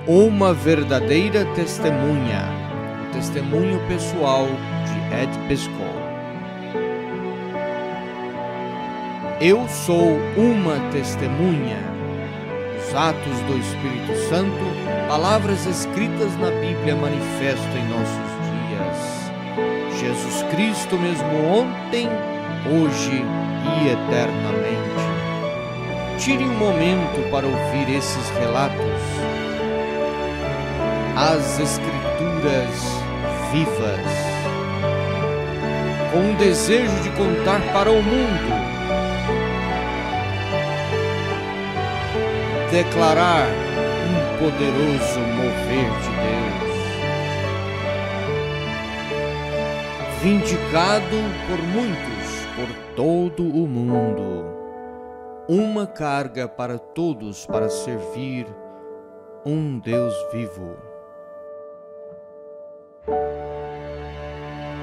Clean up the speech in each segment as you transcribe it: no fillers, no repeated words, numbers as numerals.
Uma verdadeira testemunha, o testemunho pessoal de Ed Biscoe. Eu sou uma testemunha. Os atos do Espírito Santo, palavras escritas na Bíblia manifestam em nossos dias. Jesus Cristo mesmo ontem, hoje e eternamente. Tire um momento para ouvir esses relatos. As Escrituras vivas, com um desejo de contar para o mundo, declarar um poderoso mover de Deus, vindicado por muitos, por todo o mundo, uma carga para todos para servir um Deus vivo.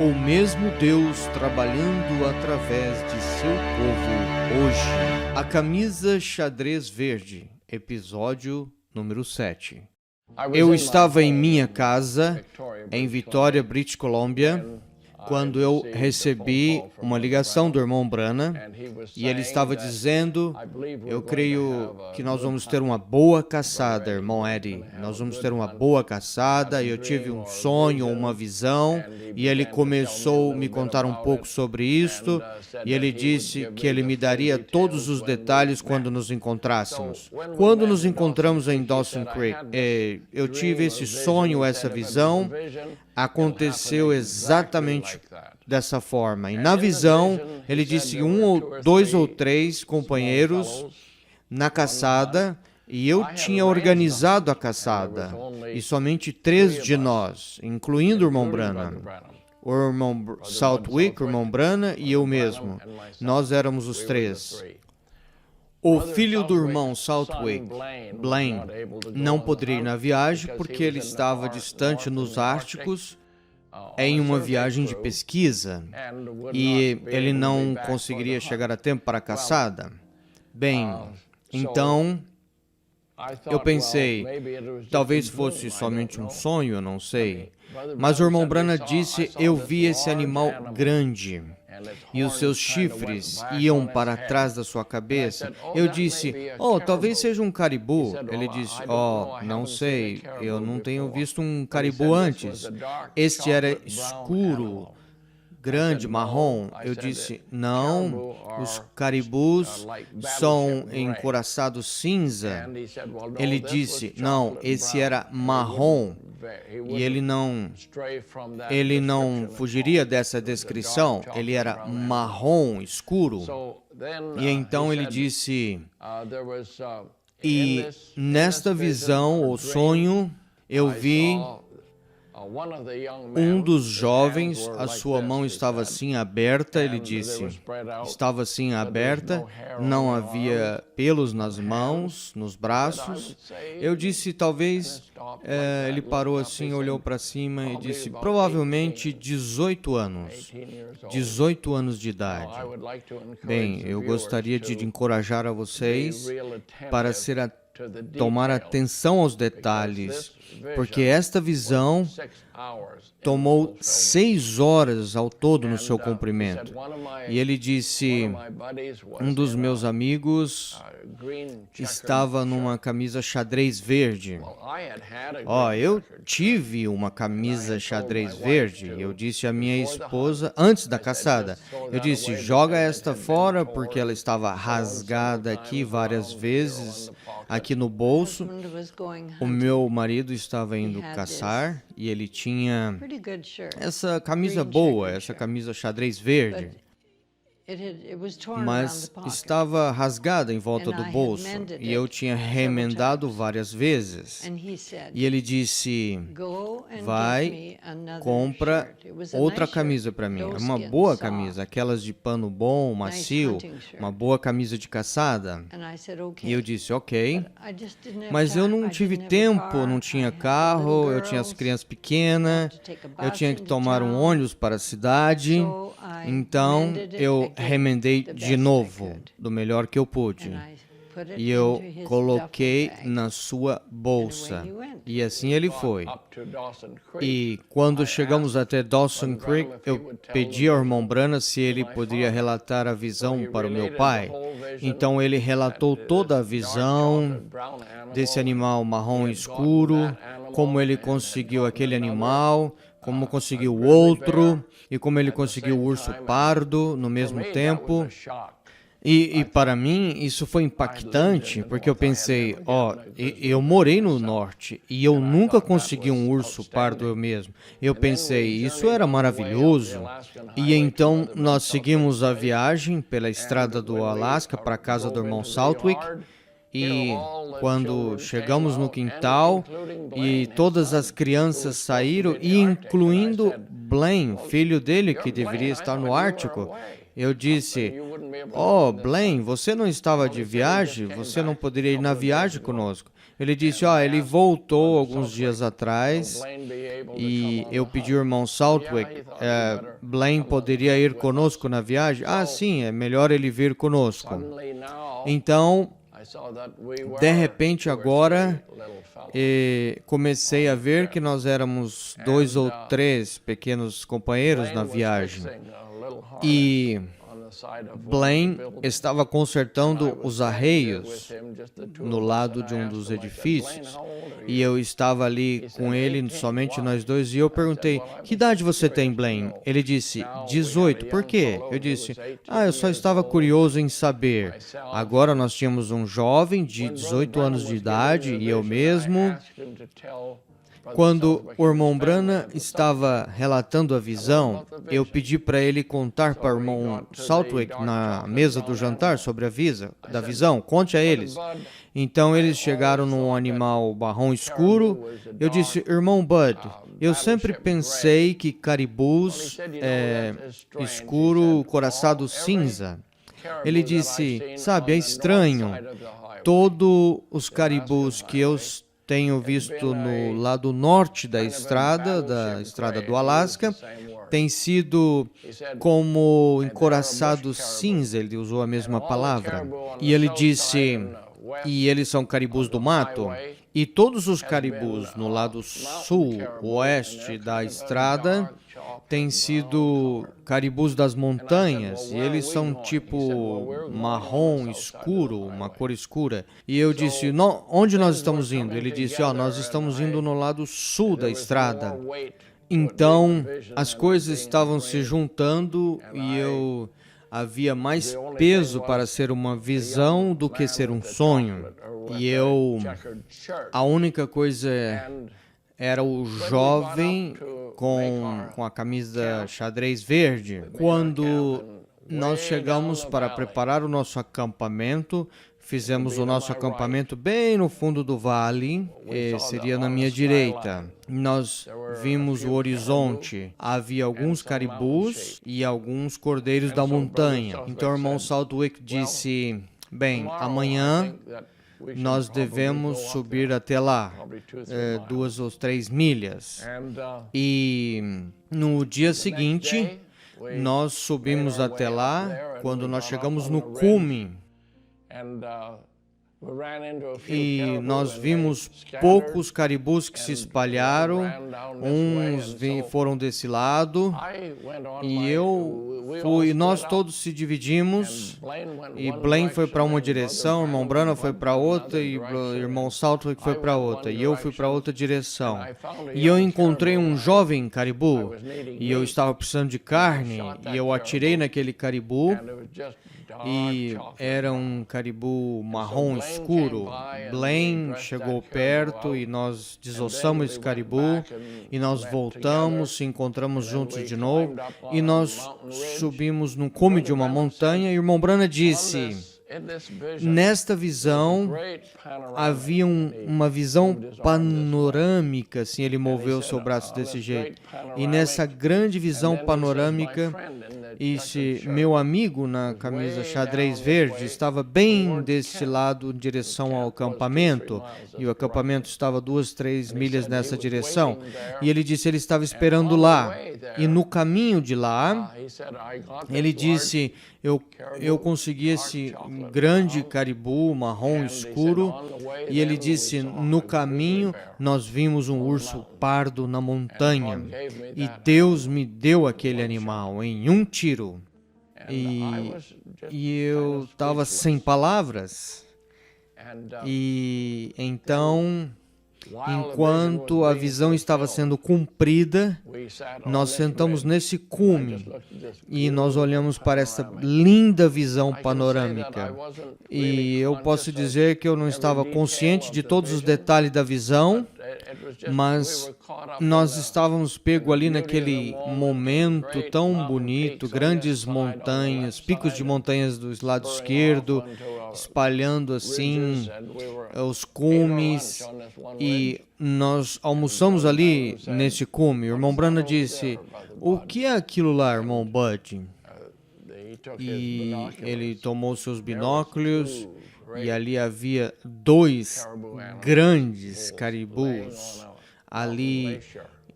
O mesmo Deus trabalhando através de seu povo hoje. A camisa xadrez verde, episódio número 7. Eu estava em minha casa, em Vitória, British Columbia, quando eu recebi uma ligação do irmão Branham, e ele estava dizendo: eu creio que nós vamos ter uma boa caçada, irmão Eddie, nós vamos ter uma boa caçada. Eu tive um sonho, uma visão, e ele começou a me contar um pouco sobre isto, e ele disse que ele me daria todos os detalhes quando nos encontrássemos. Quando nos encontramos em Dawson Creek, eu tive esse sonho, essa visão. Aconteceu exatamente dessa forma. E na visão, ele disse dois ou três companheiros na caçada, e eu tinha organizado a caçada. E somente 3 de nós, incluindo o irmão Branham, o irmão Southwick, o irmão Branham e eu mesmo. Nós éramos os 3. O filho do irmão Southwick, Blaine, não poderia ir na viagem porque ele estava distante nos Árticos em uma viagem de pesquisa e ele não conseguiria chegar a tempo para a caçada. Bem, então eu pensei, talvez fosse somente um sonho, eu não sei. Mas o irmão Branham disse: eu vi esse animal grande e os seus chifres iam para trás da sua cabeça. Eu disse: talvez seja um caribu. Ele disse: não sei, eu não tenho visto um caribu antes. Este era escuro, grande, marrom. Eu disse: não, os caribus são encoraçados cinza. Ele disse: não, esse era marrom. E ele não fugiria dessa descrição. Ele era marrom, escuro. E então ele disse: e nesta visão ou sonho, eu vi um dos jovens, a sua mão estava assim aberta, ele disse, estava assim aberta, não havia pelos nas mãos, nos braços. Eu disse, talvez, ele parou assim, olhou para cima e disse, provavelmente 18 anos, 18 anos de idade. Bem, eu gostaria de encorajar a vocês para tomar atenção aos detalhes, porque esta visão tomou 6 horas ao todo no seu comprimento. E ele disse, um dos meus amigos estava numa camisa xadrez verde. Eu tive uma camisa xadrez verde. Eu disse à minha esposa, antes da caçada, eu disse, joga esta fora, porque ela estava rasgada aqui várias vezes, aqui no bolso. O meu marido estava indo caçar e ele tinha essa camisa boa, essa camisa xadrez verde, mas estava rasgada em volta do bolso e eu tinha remendado várias vezes. E ele disse, vai, compra outra camisa para mim, uma boa camisa, aquelas de pano bom, macio, uma boa camisa de caçada. E eu disse, ok, mas eu não tive tempo, não tinha carro, eu tinha as crianças pequenas, eu tinha que tomar um ônibus para a cidade. Então, eu remendei de novo, do melhor que eu pude. e eu coloquei na sua bolsa. E assim ele foi. E quando chegamos até Dawson Creek, eu pedi ao irmão Branham se ele poderia relatar a visão para o meu pai. Então ele relatou toda a visão desse animal marrom escuro, como ele conseguiu aquele animal, como conseguiu o outro, e como ele conseguiu o urso pardo no mesmo tempo. E para mim isso foi impactante, porque eu pensei, eu morei no norte e eu nunca consegui um urso pardo eu mesmo. Eu pensei, isso era maravilhoso. E então nós seguimos a viagem pela estrada do Alasca para a casa do irmão Southwick. E quando chegamos no quintal e todas as crianças saíram, e incluindo Blaine, filho dele que deveria estar no Ártico, eu disse, Blaine, você não estava de viagem? Você não poderia ir na viagem conosco? Ele disse, ele voltou alguns dias atrás e eu pedi ao irmão Southwick, Blaine poderia ir conosco na viagem? Sim, é melhor ele vir conosco. Então, de repente agora, comecei a ver que nós éramos 2 ou 3 pequenos companheiros na viagem. E Blaine estava consertando os arreios no lado de um dos edifícios. E eu estava ali com ele, somente nós dois, e eu perguntei, que idade você tem, Blaine? Ele disse, 18. Por quê? Eu disse, eu só estava curioso em saber. Agora nós tínhamos um jovem de 18 anos de idade, e eu mesmo. Quando o irmão Branham estava relatando a visão, eu pedi para ele contar para o irmão Southwick na mesa do jantar sobre a visão. Conte a eles. Então eles chegaram num animal marrom escuro. Eu disse, irmão Bud, eu sempre pensei que caribus é escuro, coraçado cinza. Ele disse, sabe, é estranho. Todos os caribus que eu tenho visto no lado norte da estrada do Alasca, tem sido como encoraçado cinza, ele usou a mesma palavra. E ele disse, e eles são caribus do mato, e todos os caribus no lado sul, oeste da estrada, têm sido caribus das montanhas, e eles são tipo marrom escuro, uma cor escura. E eu disse, onde nós estamos indo? Ele disse, nós estamos indo no lado sul da estrada. Então, as coisas estavam se juntando e havia mais peso para ser uma visão do que ser um sonho. E a única coisa era o jovem com a camisa xadrez verde. Quando nós chegamos para preparar o nosso acampamento, fizemos o nosso acampamento bem no fundo do vale, seria na minha direita. Nós vimos o horizonte, havia alguns caribus e alguns cordeiros da montanha. Então o irmão Southwick disse, bem, amanhã nós devemos subir até lá, 2 ou 3 milhas. E no dia seguinte, nós subimos até lá, quando nós chegamos no cume. E nós vimos poucos caribus que se espalharam, uns foram desse lado, e nós todos se dividimos, e Blaine foi para uma direção, o irmão Branham foi para outra, e o irmão Southwick foi para outra, e eu fui para outra direção. E eu encontrei um jovem caribu, e eu estava precisando de carne, e eu atirei naquele caribu, e era um caribu marrom escuro. Blaine chegou perto e nós desossamos esse caribu e nós voltamos, se encontramos juntos de novo e nós subimos no cume de uma montanha e o irmão Branham disse, nesta visão havia uma visão panorâmica, assim, ele moveu o seu braço desse jeito, e nessa grande visão panorâmica meu amigo na camisa xadrez verde estava bem desse lado em direção ao acampamento, e o acampamento estava 2, 3 milhas nessa direção, e ele disse que ele estava esperando lá, e no caminho de lá, ele disse, eu consegui esse grande caribu marrom escuro, e ele disse, no caminho nós vimos um urso pardo na montanha, e Deus me deu aquele animal em um tiro. E eu estava sem palavras. E então, enquanto a visão estava sendo cumprida, nós sentamos nesse cume e nós olhamos para essa linda visão panorâmica. E eu posso dizer que eu não estava consciente de todos os detalhes da visão, mas nós estávamos pegos ali naquele momento tão bonito, grandes montanhas, picos de montanhas do lado esquerdo, espalhando assim os cumes, e nós almoçamos ali nesse cume. O irmão Branham disse, o que é aquilo lá, irmão Bud? E ele tomou seus binóculos, e ali havia 2 grandes caribus. Ali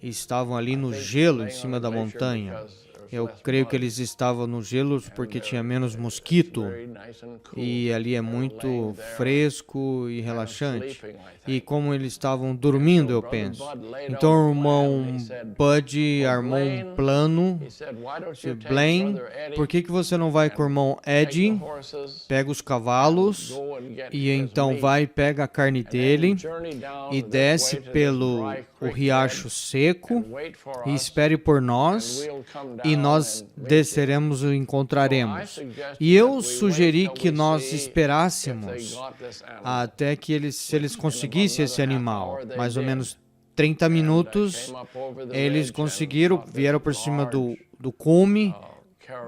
estavam ali no gelo em cima da montanha. Eu creio que eles estavam no gelo porque tinha menos mosquito, e ali é muito fresco e relaxante. E como eles estavam dormindo, eu penso. Então o irmão Bud armou um plano. Disse, Blaine, por que você não vai com o irmão Eddie, pega os cavalos, e então vai e pega a carne dele, e desce pelo o riacho seco, e espere por nós, e nós desceremos e encontraremos. E eu sugeri que nós esperássemos até que se eles conseguissem esse animal, mais ou menos 30 minutos, eles conseguiram, vieram por cima do cume,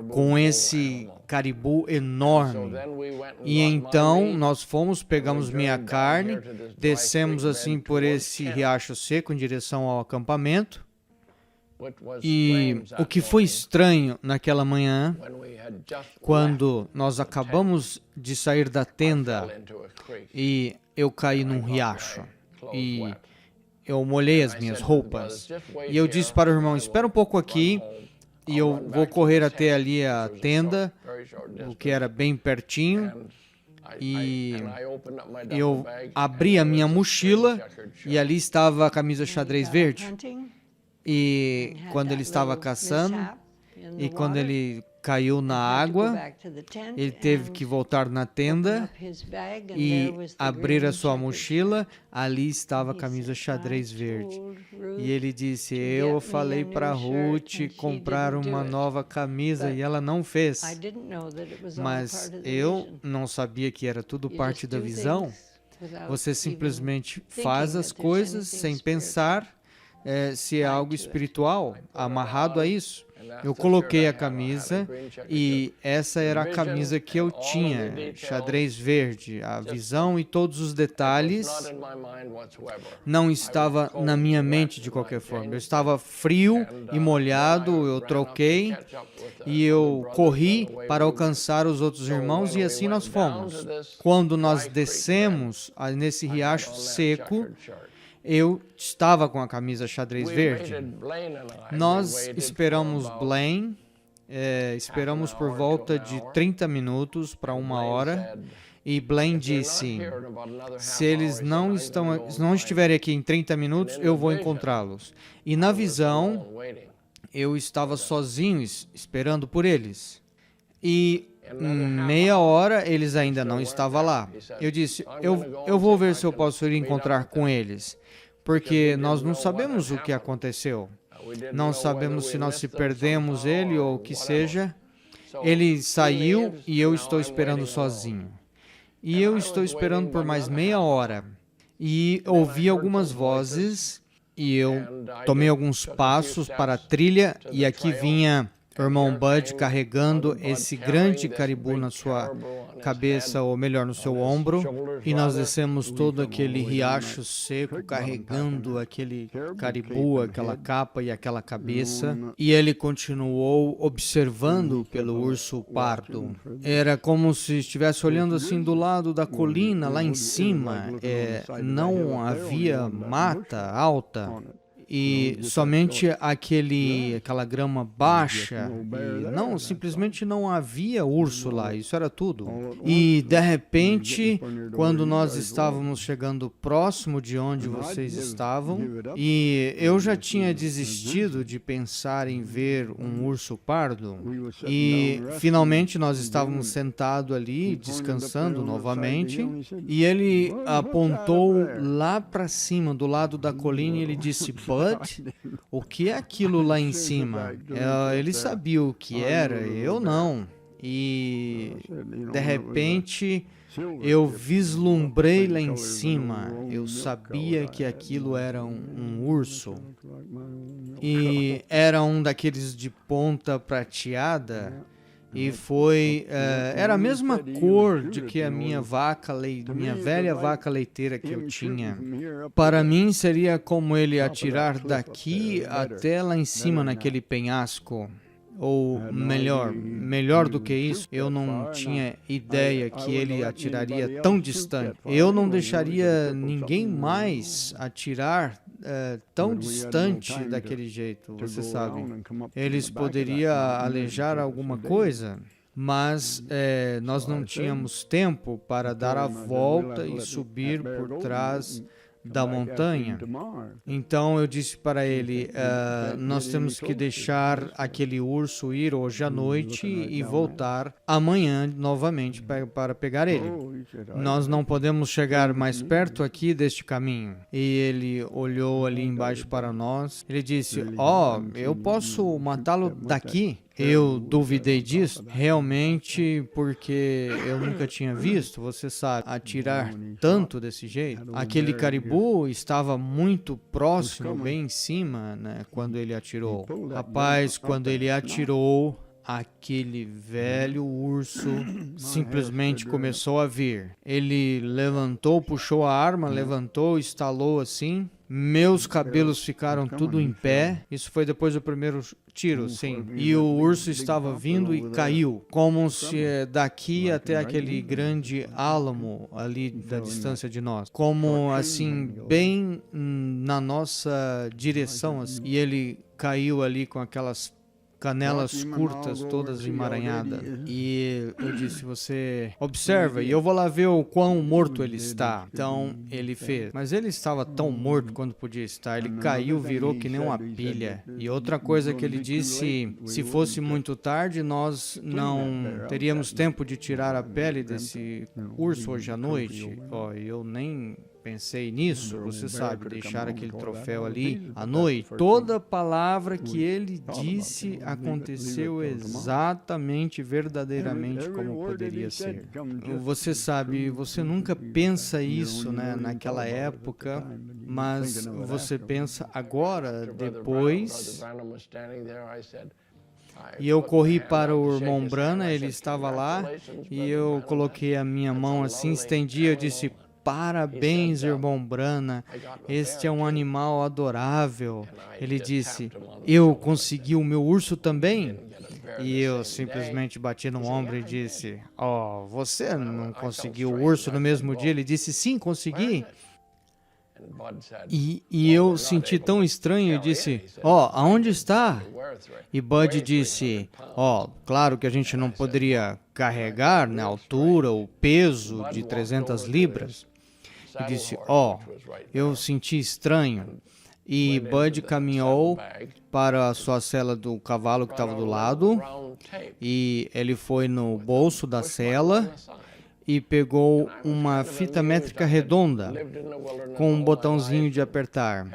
com esse caribu enorme. E então nós fomos, pegamos minha carne, descemos assim por esse riacho seco em direção ao acampamento. E o que foi estranho naquela manhã, quando nós acabamos de sair da tenda e eu caí num riacho e eu molhei as minhas roupas, e eu disse para o irmão, espera um pouco aqui e eu vou correr até ali a tenda, o que era bem pertinho, e eu abri a minha mochila e ali estava a camisa xadrez verde. E quando ele estava caçando, e quando ele caiu na água, ele teve que voltar na tenda e abrir a sua mochila. Ali estava a camisa xadrez verde. E ele disse, eu falei para Ruth comprar uma nova camisa e ela não fez. Mas eu não sabia que era tudo parte da visão. Você simplesmente faz as coisas sem pensar se é algo espiritual, amarrado a isso. Eu coloquei a camisa, e essa era a camisa que eu tinha, xadrez verde. A visão e todos os detalhes não estava na minha mente de qualquer forma. Eu estava frio e molhado, eu troquei, e eu corri para alcançar os outros irmãos, e assim nós fomos. Quando nós descemos nesse riacho seco, eu estava com a camisa xadrez verde. Nós esperamos Blaine, esperamos por volta de 30 minutos para 1 hora, e Blaine disse, se eles não estiverem aqui em 30 minutos, eu vou encontrá-los. E na visão, eu estava sozinho esperando por eles. E meia hora eles ainda não estavam lá. Eu disse, eu vou ver se eu posso ir encontrar com eles, porque nós não sabemos o que aconteceu. Não sabemos se nós se perdemos ele ou o que seja. Ele saiu e eu estou esperando sozinho. E eu estou esperando por mais meia hora. E ouvi algumas vozes, e eu tomei alguns passos para a trilha, e aqui vinha o irmão Bud carregando esse grande caribu na sua cabeça, ou melhor, no seu ombro, e nós descemos todo aquele riacho seco, carregando aquele caribu, aquela capa e aquela cabeça, e ele continuou observando pelo urso pardo. Era como se estivesse olhando assim do lado da colina, lá em cima. Não havia mata alta, e somente aquela grama baixa, e não, simplesmente não havia urso lá, isso era tudo. E de repente, quando nós estávamos chegando próximo de onde vocês estavam, e eu já tinha desistido de pensar em ver um urso pardo, e finalmente nós estávamos sentados ali, descansando novamente, e ele apontou lá para cima, do lado da colina, e ele disse: Bud, o que é aquilo lá em cima? Ele sabia o que era, eu não. E de repente eu vislumbrei lá em cima, eu sabia que aquilo era um urso. E era um daqueles de ponta prateada. E era a mesma cor de que a minha velha vaca leiteira que eu tinha. Para mim seria como ele atirar daqui até lá em cima naquele penhasco. Ou melhor do que isso, eu não tinha ideia que ele atiraria tão distante. Eu não deixaria ninguém mais atirar tão distante daquele jeito, você sabe. Eles poderiam alejar alguma coisa, mas nós não tínhamos tempo para dar a volta e subir por trás da montanha. Então eu disse para ele, nós temos que deixar aquele urso ir hoje à noite e voltar amanhã novamente para pegar ele. Nós não podemos chegar mais perto aqui deste caminho. E ele olhou ali embaixo para nós. Ele disse: eu posso matá-lo daqui? Eu duvidei disso, realmente, porque eu nunca tinha visto, você sabe, atirar tanto desse jeito. Aquele caribu estava muito próximo, bem em cima, né, quando ele atirou. Rapaz, quando ele atirou, aquele velho urso simplesmente começou a vir. Ele levantou, puxou a arma, levantou, estalou assim. Meus cabelos ficaram tudo em pé. Isso foi depois do primeiro tiro, sim. E o urso estava vindo e caiu, como se daqui até aquele grande álamo ali da distância de nós. Como assim, bem na nossa direção. Assim. E ele caiu ali com aquelas canelas curtas, todas emaranhadas. E eu disse: você observa, e eu vou lá ver o quão morto ele está. Então ele fez. Mas ele estava tão morto quanto podia estar. Ele caiu, virou que nem uma pilha. E outra coisa que ele disse: se fosse muito tarde, nós não teríamos tempo de tirar a pele desse urso hoje à noite. Eu nem pensei nisso, você sabe, deixar aquele troféu ali à noite. Toda palavra que ele disse aconteceu exatamente, verdadeiramente como poderia ser. Você sabe, você nunca pensa isso, né, naquela época, mas você pensa agora, depois. E eu corri para o irmão Brana, ele estava lá, e eu coloquei a minha mão assim, estendi, eu disse: parabéns, irmão Brana, este é um animal adorável. Ele disse: eu consegui o meu urso também? E eu simplesmente bati no ombro e disse: você não conseguiu o urso no mesmo dia? Ele disse: sim, consegui. E eu senti tão estranho e disse: aonde está? E Bud disse: claro que a gente não poderia carregar na altura o peso de 300 libras. E disse: eu senti estranho. E Bud caminhou para a sua sela do cavalo que estava do lado, e ele foi no bolso da sela e pegou uma fita métrica redonda com um botãozinho de apertar.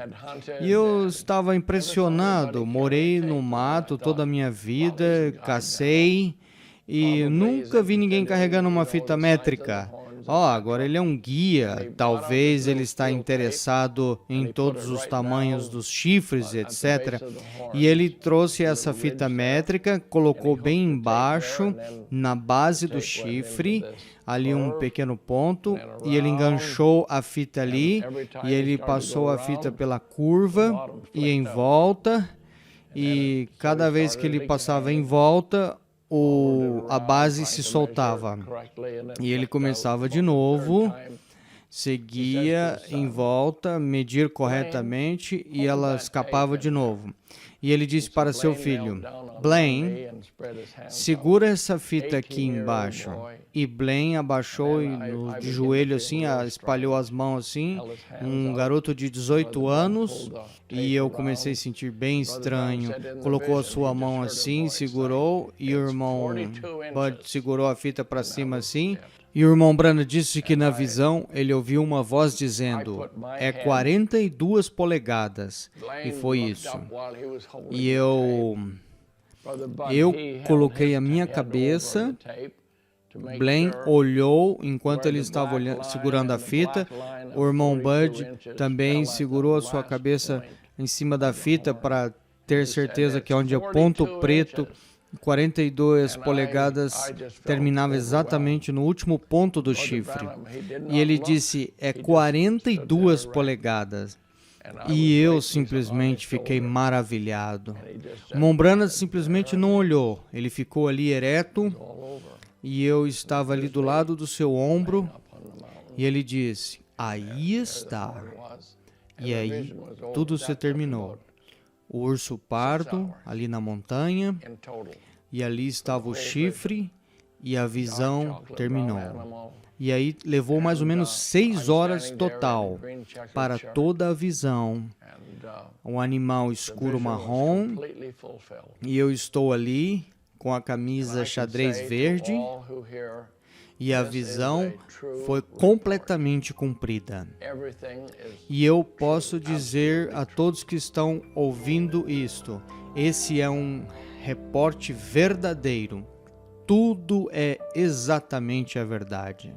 E eu estava impressionado. Morei no mato toda a minha vida, cacei, e nunca vi ninguém carregando uma fita métrica. agora ele é um guia, talvez ele está interessado em todos os tamanhos dos chifres, etc. E ele trouxe essa fita métrica, colocou bem embaixo, na base do chifre, ali um pequeno ponto, e ele enganchou a fita ali, e ele passou a fita pela curva e em volta, e cada vez que ele passava em volta, a base se soltava. E ele começava de novo, seguia em volta, medir corretamente, e ela escapava de novo. E ele disse para seu filho, Blaine, segura essa fita aqui embaixo. E Blaine abaixou de joelho assim, espalhou as mãos assim, um garoto de 18 anos, e eu comecei a sentir bem estranho. Colocou a sua mão assim, segurou, e o irmão Bud segurou a fita para cima assim. E o irmão Branham disse que na visão ele ouviu uma voz dizendo, é 42 polegadas. E foi isso. E eu coloquei a minha cabeça, Blaine olhou enquanto ele estava segurando a fita. O irmão Bud também segurou a sua cabeça em cima da fita para ter certeza que onde é o ponto preto, 42 polegadas, terminava exatamente no último ponto do chifre. E ele disse, é 42 polegadas. E eu simplesmente fiquei maravilhado. Branham simplesmente não olhou. Ele ficou ali ereto, e eu estava ali do lado do seu ombro, e ele disse, aí está. E aí tudo se terminou. O urso pardo ali na montanha, e ali estava o chifre, e a visão terminou. E aí levou mais ou menos 6 horas total para toda a visão. Um animal escuro marrom, e eu estou ali com a camisa xadrez verde, e a visão foi completamente cumprida. E eu posso dizer a todos que estão ouvindo isto, esse é um reporte verdadeiro. Tudo é exatamente a verdade.